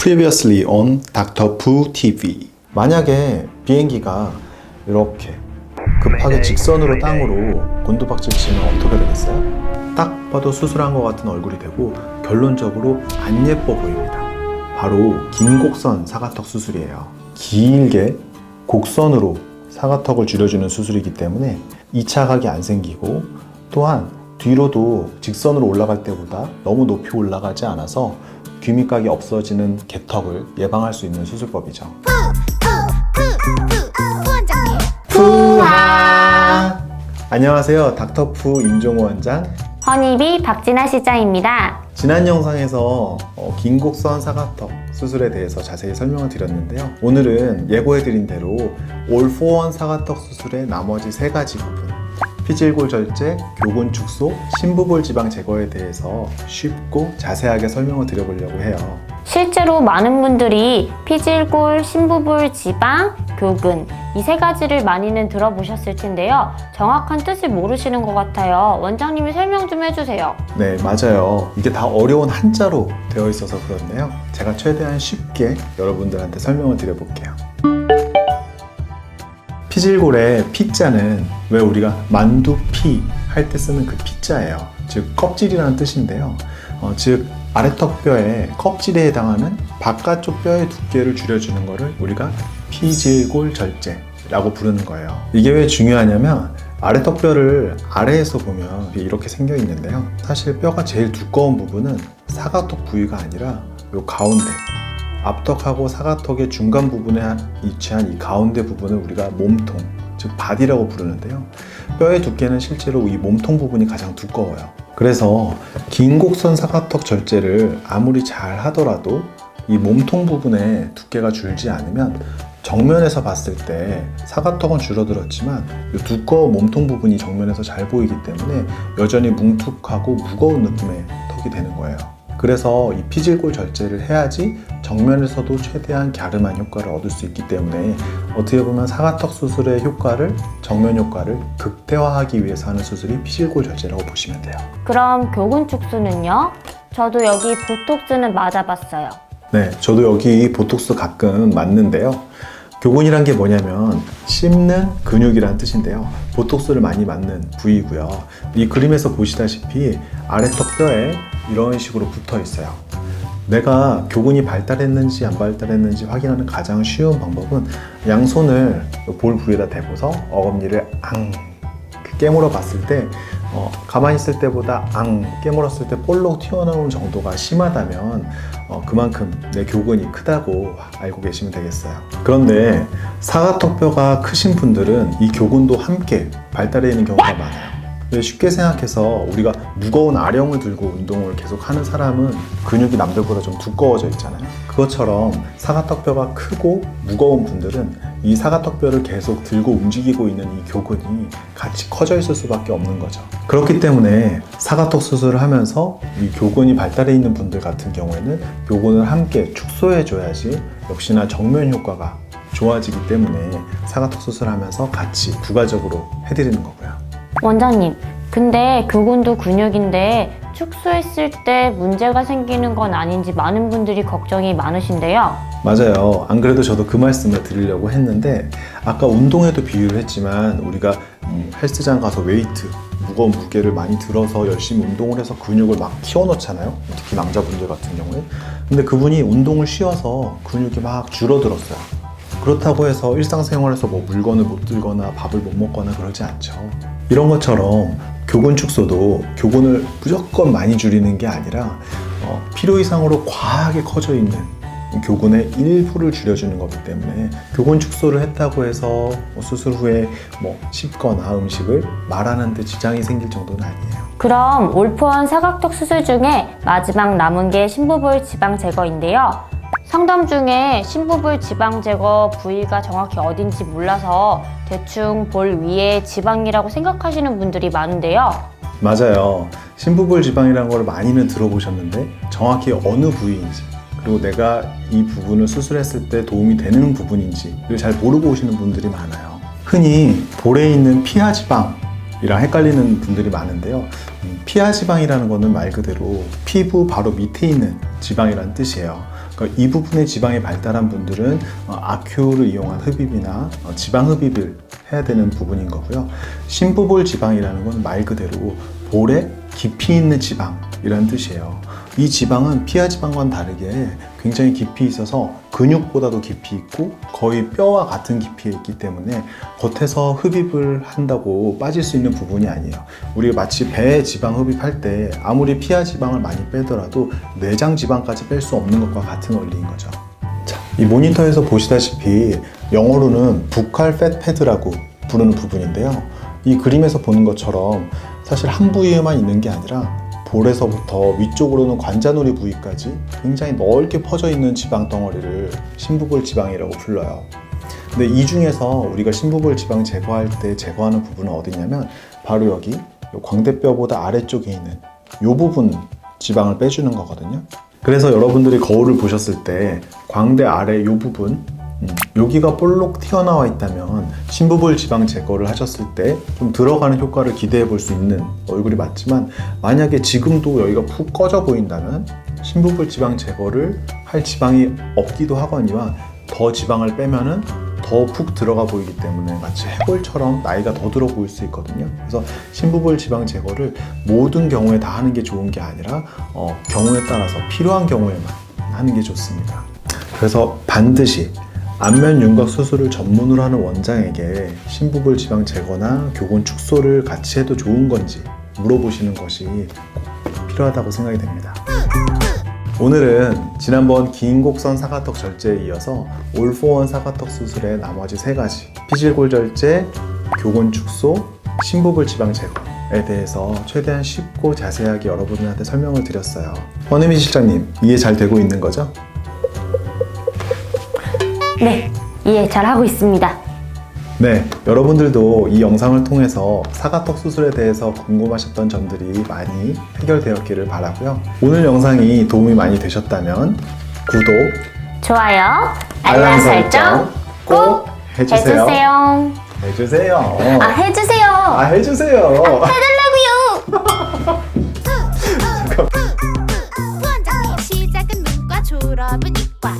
Previously on Dr. Fu TV. 만약에 비행기가 이렇게 급하게 직선으로 땅으로 곤두박질 치면 어떻게 되겠어요? 딱 봐도 수술한 것 같은 얼굴이 되고 결론적으로 안 예뻐 보입니다. 바로 긴 곡선 사각턱 수술이에요. 길게 곡선으로 사각턱을 줄여주는 수술이기 때문에 2차 각이 안 생기고, 또한 뒤로도 직선으로 올라갈 때보다 너무 높이 올라가지 않아서 귀밑각이 없어지는 개턱을 예방할 수 있는 수술법이죠. 푸하! 안녕하세요. 닥터푸 임종호 원장, 허니비 박진아 실장입니다. 지난 영상에서 긴 곡선 사각턱 수술에 대해서 자세히 설명을 드렸는데요. 오늘은 예고해드린 대로 올 4원 사각턱 수술의 나머지 세 가지 부분, 피질골 절제, 교근 축소, 심부볼 지방 제거에 대해서 쉽고 자세하게 설명을 드려보려고 해요. 실제로 많은 분들이 피질골, 심부볼 지방, 교근 이 세 가지를 많이는 들어보셨을 텐데요. 정확한 뜻을 모르시는 것 같아요. 원장님이 설명 좀 해주세요. 네, 맞아요. 이게 다 어려운 한자로 되어 있어서 그렇네요. 제가 최대한 쉽게 여러분들한테 설명을 드려볼게요. 피질골의 피자는 왜 우리가 만두피 할 때 쓰는 그 피자예요. 즉 껍질이라는 뜻인데요. 즉 아래턱뼈의 껍질에 해당하는 바깥쪽 뼈의 두께를 줄여주는 것을 우리가 피질골 절제라고 부르는 거예요. 이게 왜 중요하냐면 아래턱뼈를 아래에서 보면 이렇게 생겨 있는데요. 사실 뼈가 제일 두꺼운 부분은 사각턱 부위가 아니라 요 가운데, 앞턱하고 사각턱의 중간 부분에 위치한 이 가운데 부분을 우리가 몸통, 즉 바디라고 부르는데요. 뼈의 두께는 실제로 이 몸통 부분이 가장 두꺼워요. 그래서 긴 곡선 사각턱 절제를 아무리 잘 하더라도 이 몸통 부분에 두께가 줄지 않으면 정면에서 봤을 때 사각턱은 줄어들었지만 이 두꺼운 몸통 부분이 정면에서 잘 보이기 때문에 여전히 뭉툭하고 무거운 느낌의 턱이 되는 거예요. 그래서 이 피질골 절제를 해야지 정면에서도 최대한 갸름한 효과를 얻을 수 있기 때문에 어떻게 보면 사각턱 수술의 효과를, 정면 효과를 극대화하기 위해서 하는 수술이 피질골 절제라고 보시면 돼요. 그럼 교근 축소는요? 저도 여기 보톡스는 맞아봤어요. 네, 저도 여기 보톡스 가끔 맞는데요. 교근이란 게 뭐냐면 씹는 근육이란 뜻인데요. 보톡스를 많이 맞는 부위고요. 이 그림에서 보시다시피 아래턱 뼈에 이런 식으로 붙어 있어요. 내가 교근이 발달했는지 안 발달했는지 확인하는 가장 쉬운 방법은 양손을 볼 부위에다 대고서 어금니를 깨물어 봤을 때 가만히 있을 때보다 깨물었을 때 볼록 튀어나오는 정도가 심하다면 그만큼 내 교근이 크다고 알고 계시면 되겠어요. 그런데 사각턱뼈가 크신 분들은 이 교근도 함께 발달해 있는 경우가 많아요. 쉽게 생각해서 우리가 무거운 아령을 들고 운동을 계속 하는 사람은 근육이 남들보다 좀 두꺼워져 있잖아요. 그것처럼 사각턱뼈가 크고 무거운 분들은 이 사각턱뼈를 계속 들고 움직이고 있는 이 교근이 같이 커져 있을 수밖에 없는 거죠. 그렇기 때문에 사각턱 수술을 하면서 이 교근이 발달해 있는 분들 같은 경우에는 교근을 함께 축소해 줘야지 역시나 정면 효과가 좋아지기 때문에 사각턱 수술하면서 같이 부가적으로 해드리는 거고요. 원장님, 근데 교근도 근육인데 축소했을 때 문제가 생기는 건 아닌지 많은 분들이 걱정이 많으신데요. 맞아요. 안 그래도 저도 그 말씀을 드리려고 했는데, 아까 운동에도 비유를 했지만 우리가 헬스장 가서 웨이트, 무거운 무게를 많이 들어서 열심히 운동을 해서 근육을 막 키워놓잖아요. 특히 남자분들 같은 경우에. 근데 그분이 운동을 쉬어서 근육이 막 줄어들었어요. 그렇다고 해서 일상생활에서 뭐 물건을 못 들거나 밥을 못 먹거나 그러지 않죠. 이런 것처럼 교근 축소도 교근을 무조건 많이 줄이는 게 아니라 필요 이상으로 과하게 커져 있는 교근의 일부를 줄여주는 거기 때문에 교근 축소를 했다고 해서 수술 후에 씹거나 음식을 말하는 데 지장이 생길 정도는 아니에요. 그럼 올포원 사각턱 수술 중에 마지막 남은 게 심부볼 지방 제거인데요. 상담 중에 심부볼 지방 제거 부위가 정확히 어딘지 몰라서 대충 볼 위에 지방이라고 생각하시는 분들이 많은데요. 맞아요. 심부볼 지방이라는 걸 많이는 들어보셨는데 정확히 어느 부위인지, 그리고 내가 이 부분을 수술했을 때 도움이 되는 부분인지를 잘 모르고 오시는 분들이 많아요. 흔히 볼에 있는 피하지방이랑 헷갈리는 분들이 많은데요. 피하지방이라는 거는 말 그대로 피부 바로 밑에 있는 지방이라는 뜻이에요. 그러니까 이 부분에 지방이 발달한 분들은 아큐를 이용한 흡입이나 지방 흡입을 해야 되는 부분인 거고요. 심부볼 지방이라는 건 말 그대로 볼에 깊이 있는 지방이라는 뜻이에요. 이 지방은 피하 지방과는 다르게 굉장히 깊이 있어서 근육보다도 깊이 있고 거의 뼈와 같은 깊이에 있기 때문에 겉에서 흡입을 한다고 빠질 수 있는 부분이 아니에요. 우리가 마치 배에 지방 흡입할 때 아무리 피하 지방을 많이 빼더라도 내장 지방까지 뺄 수 없는 것과 같은 원리인 거죠. 자, 이 모니터에서 보시다시피 영어로는 부칼 팻 패드라고 부르는 부분인데요. 이 그림에서 보는 것처럼 사실 한 부위에만 있는 게 아니라 볼에서부터 위쪽으로는 관자놀이 부위까지 굉장히 넓게 퍼져 있는 지방 덩어리를 심부볼 지방이라고 불러요. 근데 이 중에서 우리가 심부볼 지방 제거할 때 제거하는 부분은 어디냐면 바로 여기 광대뼈보다 아래쪽에 있는 이 부분 지방을 빼주는 거거든요. 그래서 여러분들이 거울을 보셨을 때 광대 아래 이 부분 여기가 볼록 튀어나와 있다면 심부볼 지방 제거를 하셨을 때 좀 들어가는 효과를 기대해 볼 수 있는 얼굴이 맞지만, 만약에 지금도 여기가 푹 꺼져 보인다면 심부볼 지방 제거를 할 지방이 없기도 하거니와 더 지방을 빼면은 더 푹 들어가 보이기 때문에 마치 해골처럼 나이가 더 들어 보일 수 있거든요. 그래서 심부볼 지방 제거를 모든 경우에 다 하는 게 좋은 게 아니라 경우에 따라서 필요한 경우에만 하는 게 좋습니다. 그래서 반드시 안면 윤곽 수술을 전문으로 하는 원장에게 심부볼 지방 제거나 교곤 축소를 같이 해도 좋은 건지 물어보시는 것이 꼭 필요하다고 생각이 됩니다. 오늘은 지난번 긴 곡선 사각턱 절제에 이어서 올포원 사각턱 수술의 나머지 3가지 피질골 절제, 교곤 축소, 심부볼 지방 제거에 대해서 최대한 쉽고 자세하게 여러분들한테 설명을 드렸어요. 허니미 실장님, 이해 잘 되고 있는 거죠? 네, 이해 잘하고 있습니다. 네, 여러분들도 이 영상을 통해서 사각턱 수술에 대해서 궁금하셨던 점들이 많이 해결되었기를 바라고요. 오늘 영상이 도움이 많이 되셨다면 구독, 좋아요, 알람 설정 꼭 해주세요. 해주세요. 해주세요. 해주세요. 해주세요. 해달라고요. 원장님 시작은 문과 졸업은 이과